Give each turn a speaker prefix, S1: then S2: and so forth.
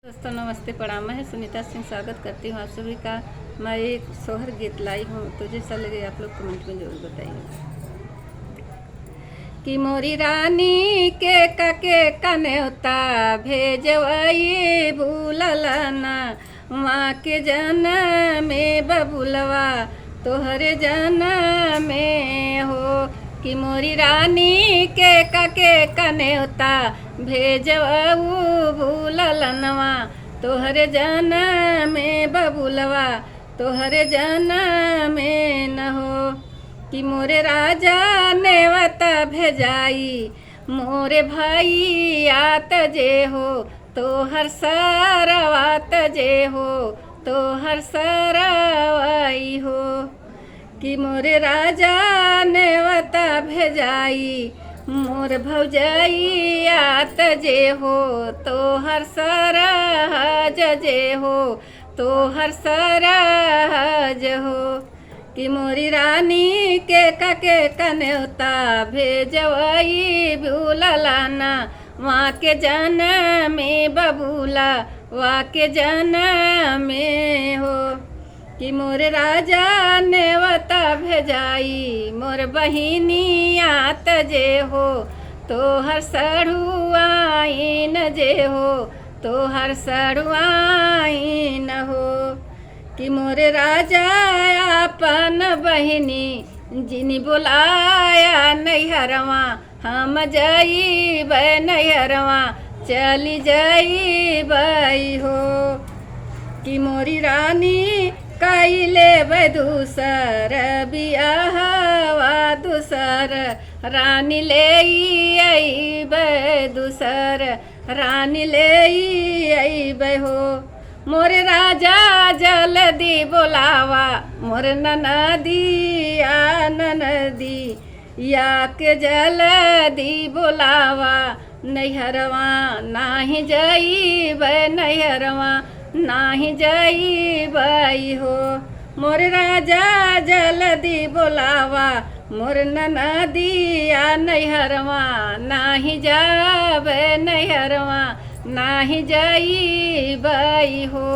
S1: दोस्तों नमस्ते, प्रणाम। मैं सुनीता सिंह स्वागत करती हूँ आप सभी का। मैं एक सोहर गीत लाई हूँ, तो जैसा लगे आप लोग कमेंट में जरूर बताइए। कि मोरी रानी के कन्योता भेजवाई भूलना, माँ के जन में बबुलवा तोहरे जन में हो। कि मोरी रानी के कन्योता भेजवाऊ भूलनवा तोहरे जन में बबुलवा तोहरे जन में न हो। कि मोरे राजा नेवता भेजाई मोरे भाई आत जे हो, तो हर सरवात जे हो, तो हर सरवाई हो। कि मोरे राजा नेवता भेजाई मोर भौजाई आत जे हो, तो हर सरहज जे हो, तो हर सरहज हो। कि मोरी रानी के कन्योता भेजवाई भूलना, वहाँ के जन में बबूला वहाँ के जन में हो। कि मोर राजा नेवता भेजाई मोर बहिनी आत जे हो, तो हर सड़ुआइन जे हो, तो हर सड़ुआइन हो। कि मोर राजा अपन बहिनी जिनी बुलाया नैहरवा, हम जाइब नैहरवा चली जाइब हो। कि मोरी रानी कैले दूसर बियाहवा दूसर रानी ले अइब दूसर रानी ले अइब हो। मोर राजा जल्दी बोलावा मोर ननदी आ ननदी या के जल्दी बोलावा, नैहरवा नाही जाइब नैहरवा नाही जाइब हो। मोर राजा जल्दी बोलावा मोर ननदी आ नैहरवा नाही जाब नैहरवा नाही जाइब हो।